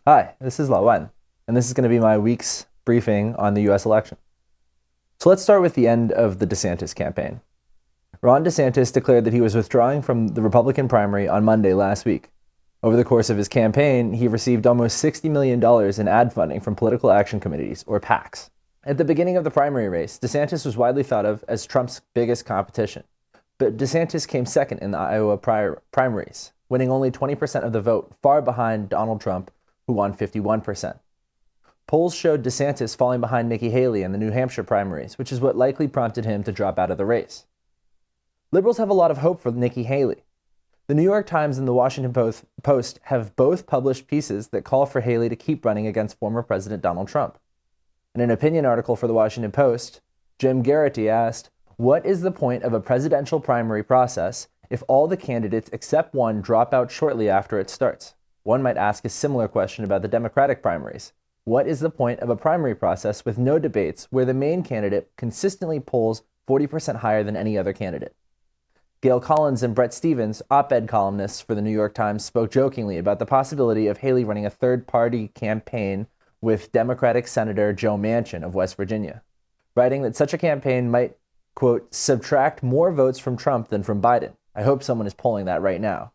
Hi, this is Lawan, and this is going to be my week's briefing on the US election. So let's start with the end of the DeSantis campaign. Ron DeSantis declared that he was withdrawing from the Republican primary on Monday last week. Over the course of his campaign, he received almost $60 million in ad funding from political action committees, or PACs. At the beginning of the primary race, DeSantis was widely thought of as Trump's biggest competition. But DeSantis came second in the Iowa primaries, winning only 20% of the vote, far behind Donald Trump, who won 51%. Polls showed DeSantis falling behind Nikki Haley in the New Hampshire primaries, which is what likely prompted him to drop out of the race. Liberals have a lot of hope for Nikki Haley. The New York Times and the Washington Post have both published pieces that call for Haley to keep running against former President Donald Trump. In an opinion article for the Washington Post, Jim Garrity asked, "What is the point of a presidential primary process if all the candidates except one drop out shortly after it starts?" One might ask a similar question about the Democratic primaries. What is the point of a primary process with no debates where the main candidate consistently polls 40% higher than any other candidate? Gail Collins and Bret Stephens, op-ed columnists for the New York Times, spoke jokingly about the possibility of Haley running a third-party campaign with Democratic Senator Joe Manchin of West Virginia, writing that such a campaign might, quote, subtract more votes from Trump than from Biden. I hope someone is polling that right now.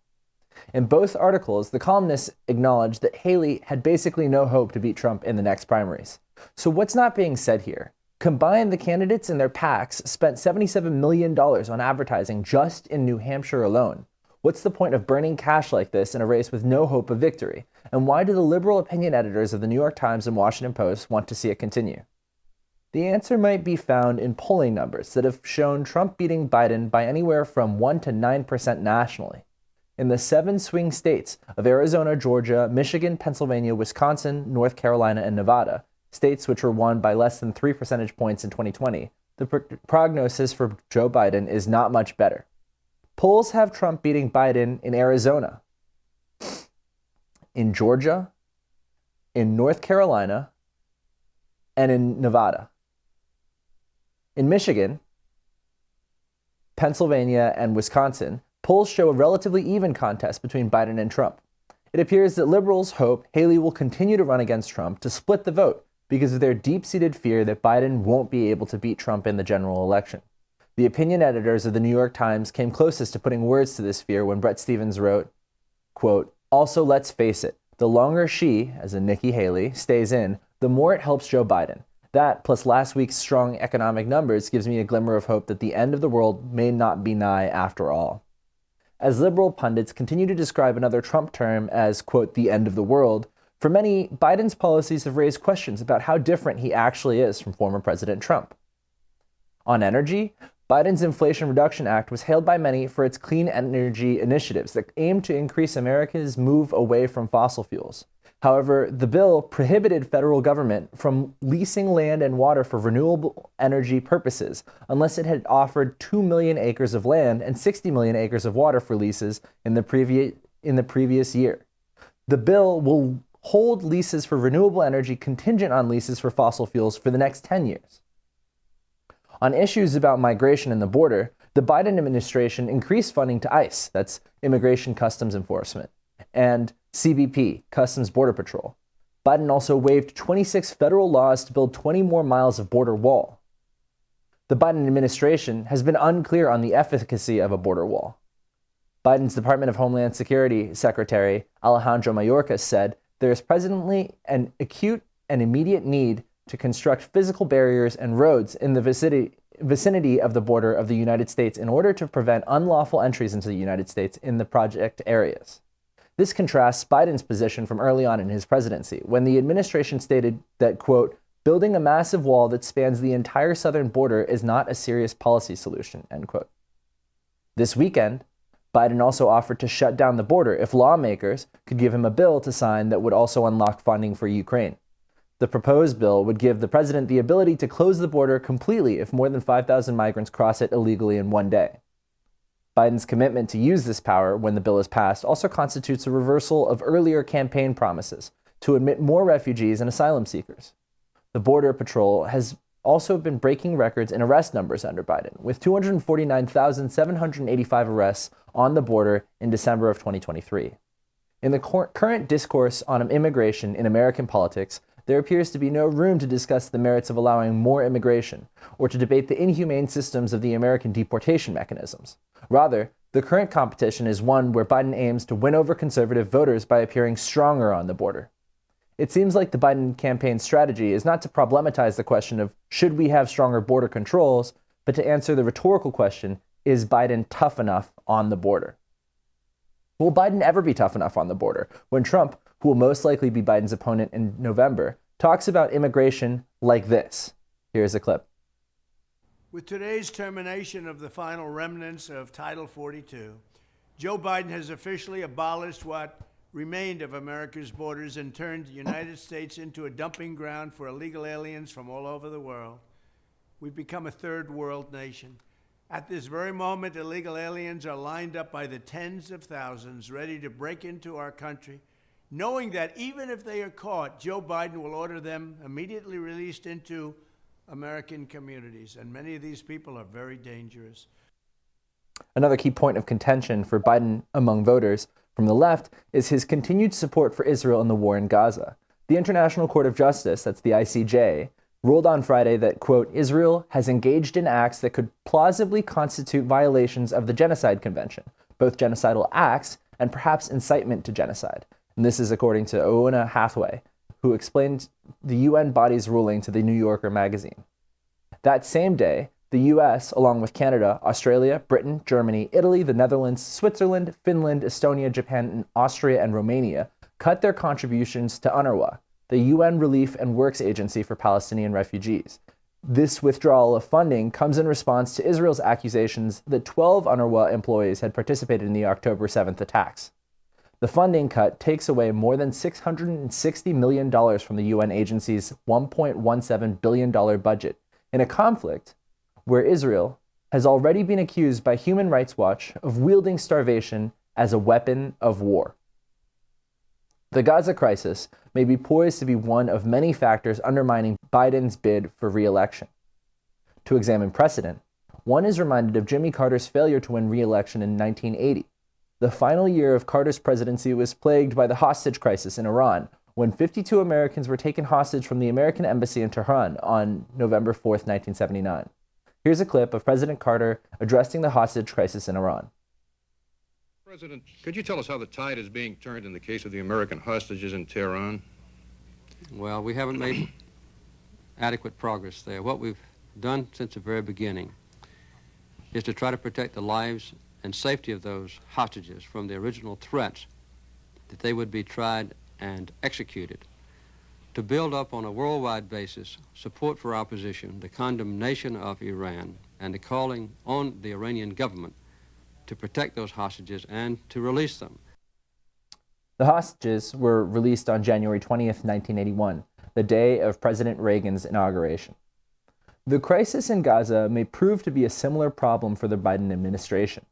In both articles, the columnists acknowledged that Haley had basically no hope to beat Trump in the next primaries. So what's not being said here? Combined, the candidates and their PACs spent $77 million on advertising just in New Hampshire alone. What's the point of burning cash like this in a race with no hope of victory? And why do the liberal opinion editors of the New York Times and Washington Post want to see it continue? The answer might be found in polling numbers that have shown Trump beating Biden by anywhere from 1 to 9% nationally. In the 7 swing states of Arizona, Georgia, Michigan, Pennsylvania, Wisconsin, North Carolina, and Nevada, states which were won by less than 3 percentage points in 2020, the prognosis for Joe Biden is not much better. Polls have Trump beating Biden in Arizona, in Georgia, in North Carolina, and in Nevada. In Michigan, Pennsylvania, and Wisconsin, polls show a relatively even contest between Biden and Trump. It appears that liberals hope Haley will continue to run against Trump to split the vote because of their deep-seated fear that Biden won't be able to beat Trump in the general election. The opinion editors of the New York Times came closest to putting words to this fear when Bret Stephens wrote, quote, "Also, let's face it, the longer she, as in Nikki Haley, stays in, the more it helps Joe Biden. That, plus last week's strong economic numbers, gives me a glimmer of hope that the end of the world may not be nigh after all." As liberal pundits continue to describe another Trump term as, quote, the end of the world, for many, Biden's policies have raised questions about how different he actually is from former President Trump. On energy, Biden's Inflation Reduction Act was hailed by many for its clean energy initiatives that aim to increase America's move away from fossil fuels. However, the bill prohibited federal government from leasing land and water for renewable energy purposes unless it had offered 2 million acres of land and 60 million acres of water for leases in the previous year. The bill will hold leases for renewable energy contingent on leases for fossil fuels for the next 10 years. On issues about migration and the border, the Biden administration increased funding to ICE, that's Immigration Customs Enforcement, and CBP, Customs Border Patrol. Biden also waived 26 federal laws to build 20 more miles of border wall. The Biden administration has been unclear on the efficacy of a border wall. Biden's Department of Homeland Security Secretary Alejandro Mayorkas said there is presently an acute and immediate need to construct physical barriers and roads in the vicinity of the border of the United States in order to prevent unlawful entries into the United States in the project areas. This contrasts Biden's position from early on in his presidency, when the administration stated that, quote, building a massive wall that spans the entire southern border is not a serious policy solution, end quote. This weekend, Biden also offered to shut down the border if lawmakers could give him a bill to sign that would also unlock funding for Ukraine. The proposed bill would give the president the ability to close the border completely if more than 5,000 migrants cross it illegally in one day. Biden's commitment to use this power when the bill is passed also constitutes a reversal of earlier campaign promises to admit more refugees and asylum seekers. The Border Patrol has also been breaking records in arrest numbers under Biden, with 249,785 arrests on the border in December of 2023. In the current discourse on immigration in American politics, there appears to be no room to discuss the merits of allowing more immigration, or to debate the inhumane systems of the American deportation mechanisms. Rather, the current competition is one where Biden aims to win over conservative voters by appearing stronger on the border. It seems like the Biden campaign's strategy is not to problematize the question of should we have stronger border controls, but to answer the rhetorical question, is Biden tough enough on the border? Will Biden ever be tough enough on the border when Trump, who will most likely be Biden's opponent in November, talks about immigration like this? Here's a clip. With today's termination of the final remnants of Title 42, Joe Biden has officially abolished what remained of America's borders and turned the United States into a dumping ground for illegal aliens from all over the world. We've become a third world nation. At this very moment, illegal aliens are lined up by the tens of thousands, ready to break into our country, knowing that even if they are caught, Joe Biden will order them immediately released into American communities, and many of these people are very dangerous. Another key point of contention for Biden among voters from the left is his continued support for Israel in the war in Gaza. The International Court of Justice, that's the ICJ, ruled on Friday that, quote, Israel has engaged in acts that could plausibly constitute violations of the Genocide Convention, both genocidal acts and perhaps incitement to genocide. And this is according to Oona Hathaway, who explained the UN body's ruling to the New Yorker magazine. That same day, the US, along with Canada, Australia, Britain, Germany, Italy, the Netherlands, Switzerland, Finland, Estonia, Japan, Austria, and Romania, cut their contributions to UNRWA, the UN Relief and Works Agency for Palestinian Refugees. This withdrawal of funding comes in response to Israel's accusations that 12 UNRWA employees had participated in the October 7th attacks. The funding cut takes away more than $660 million from the UN agency's $1.17 billion budget in a conflict where Israel has already been accused by Human Rights Watch of wielding starvation as a weapon of war. The Gaza crisis may be poised to be one of many factors undermining Biden's bid for re-election. To examine precedent, one is reminded of Jimmy Carter's failure to win re-election in 1980. The final year of Carter's presidency was plagued by the hostage crisis in Iran, when 52 Americans were taken hostage from the American embassy in Tehran on November 4th, 1979. Here's a clip of President Carter addressing the hostage crisis in Iran. President, could you tell us how the tide is being turned in the case of the American hostages in Tehran? Well, we haven't made adequate progress there. What we've done since the very beginning is to try to protect the lives and safety of those hostages from the original threats that they would be tried and executed, to build up on a worldwide basis support for our position, the condemnation of Iran, and the calling on the Iranian government to protect those hostages and to release them. The hostages were released on January 20th, 1981, the day of President Reagan's inauguration. The crisis in Gaza may prove to be a similar problem for the Biden administration.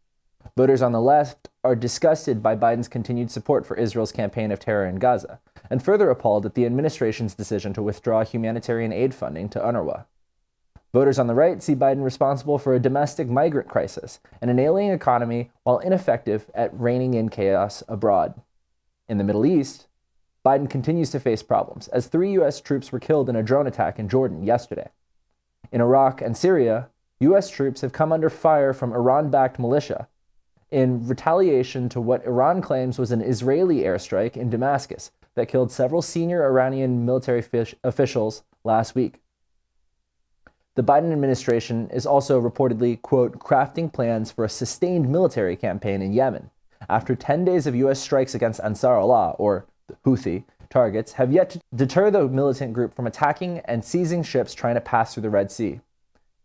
Voters on the left are disgusted by Biden's continued support for Israel's campaign of terror in Gaza, and further appalled at the administration's decision to withdraw humanitarian aid funding to UNRWA. Voters on the right see Biden responsible for a domestic migrant crisis and an ailing economy while ineffective at reining in chaos abroad. In the Middle East, Biden continues to face problems, as 3 U.S. troops were killed in a drone attack in Jordan yesterday. In Iraq and Syria, U.S. troops have come under fire from Iran-backed militia in retaliation to what Iran claims was an Israeli airstrike in Damascus that killed several senior Iranian military officials last week. The Biden administration is also reportedly, quote, crafting plans for a sustained military campaign in Yemen, after 10 days of U.S. strikes against Ansar Allah, or the Houthi, targets have yet to deter the militant group from attacking and seizing ships trying to pass through the Red Sea.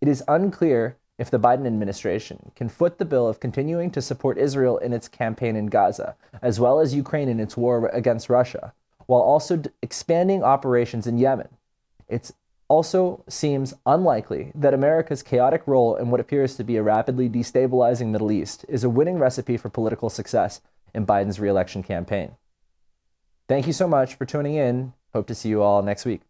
It is unclear if the Biden administration can foot the bill of continuing to support Israel in its campaign in Gaza, as well as Ukraine in its war against Russia, while also expanding operations in Yemen. It also seems unlikely that America's chaotic role in what appears to be a rapidly destabilizing Middle East is a winning recipe for political success in Biden's re-election campaign. Thank you so much for tuning in. Hope to see you all next week.